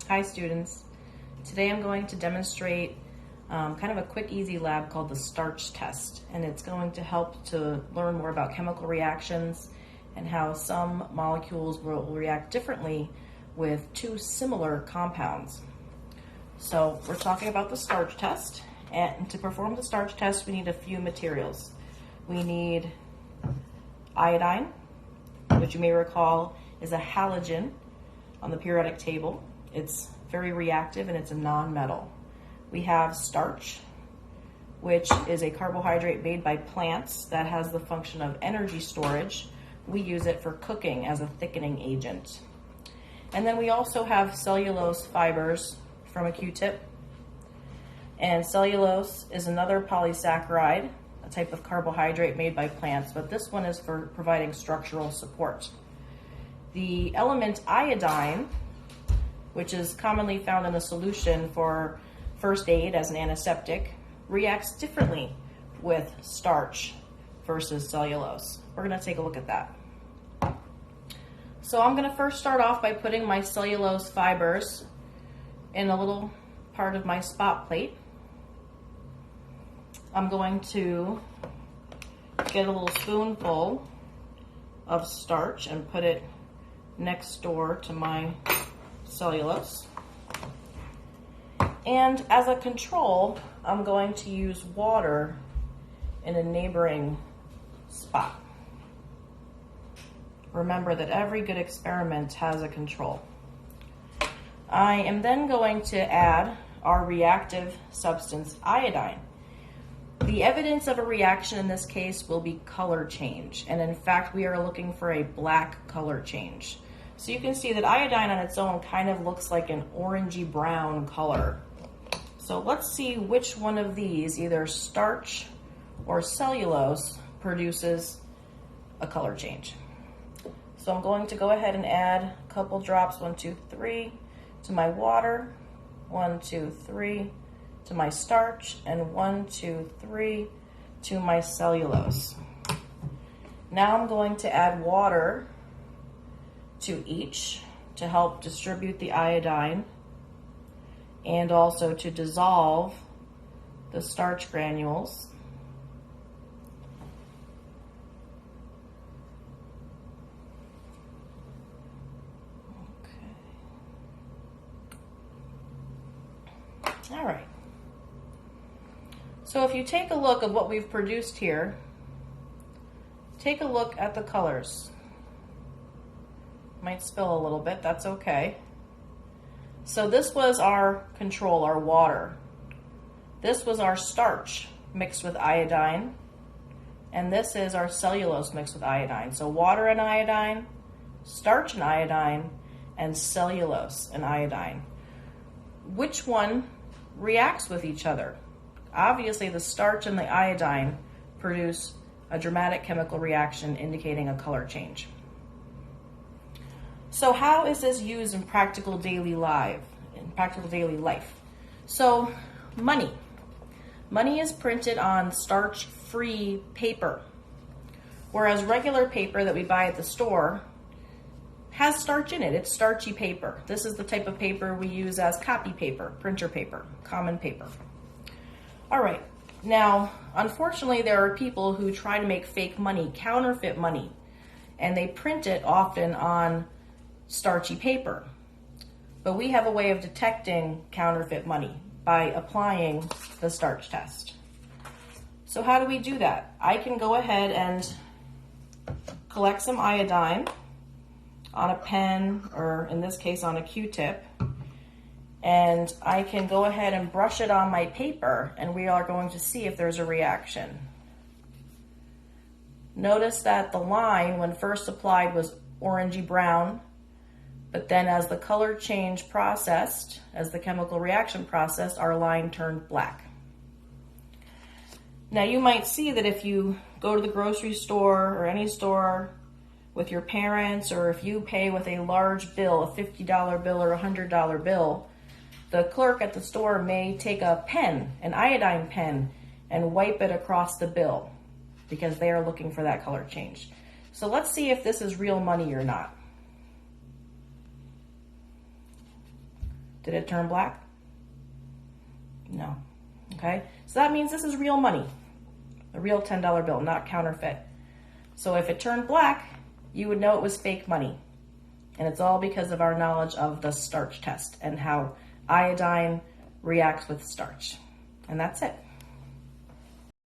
Hi students. Today I'm going to demonstrate kind of a quick, easy lab called the Starch Test, and it's going to help to learn more about chemical reactions and how some molecules will react differently with two similar compounds. So we're talking about the Starch Test, and to perform the Starch Test we need a few materials. We need iodine, which you may recall is a halogen on the periodic table. It's very reactive and it's a non-metal. We have starch, which is a carbohydrate made by plants that has the function of energy storage. We use it for cooking as a thickening agent. And then we also have cellulose fibers from a Q-tip. And cellulose is another polysaccharide, a type of carbohydrate made by plants, but this one is for providing structural support. The element iodine, which is commonly found in a solution for first aid as an antiseptic, reacts differently with starch versus cellulose. We're going to take a look at that. So I'm going to first start off by putting my cellulose fibers in a little part of my spot plate. I'm going to get a little spoonful of starch and put it next door to my cellulose. And as a control, I'm going to use water in a neighboring spot. Remember that every good experiment has a control. I am then going to add our reactive substance, iodine. The evidence of a reaction in this case will be color change, and in fact we are looking for a black color change. So you can see that iodine on its own kind of looks like an orangey brown color. So let's see which one of these, either starch or cellulose, produces a color change. So I'm going to go ahead and add a couple drops, 1, 2, 3, to my water, 1, 2, 3, to my starch, and 1, 2, 3, to my cellulose. Now I'm going to add water to each to help distribute the iodine and also to dissolve the starch granules. Okay. All right. So if you take a look at what we've produced here, take a look at the colors. Might spill a little bit, that's okay. So this was our control, our water. This was our starch mixed with iodine, and this is our cellulose mixed with iodine. So water and iodine, starch and iodine, and cellulose and iodine. Which one reacts with each other? Obviously the starch and the iodine produce a dramatic chemical reaction indicating a color change. So how is this used in practical daily life? So money. Money is printed on starch-free paper, whereas regular paper that we buy at the store has starch in it. It's starchy paper. This is the type of paper we use as copy paper, printer paper, common paper. All right. Now, unfortunately, there are people who try to make fake money, counterfeit money, and they print it often on starchy paper. But we have a way of detecting counterfeit money by applying the starch test. So how do we do that? I can go ahead and collect some iodine on a pen, or in this case on a Q-tip, and I can go ahead and brush it on my paper, and we are going to see if there's a reaction. Notice that the line when first applied was orangey brown, but then as the color change processed, as the chemical reaction processed, our line turned black. Now you might see that if you go to the grocery store or any store with your parents, or if you pay with a large bill, a $50 bill or a $100 bill, the clerk at the store may take a pen, an iodine pen, and wipe it across the bill because they are looking for that color change. So let's see if this is real money or not. Did it turn black? No. Okay, so that means this is real money, a real $10 bill, not counterfeit. So if it turned black, you would know it was fake money. And it's all because of our knowledge of the starch test and how iodine reacts with starch. And that's it.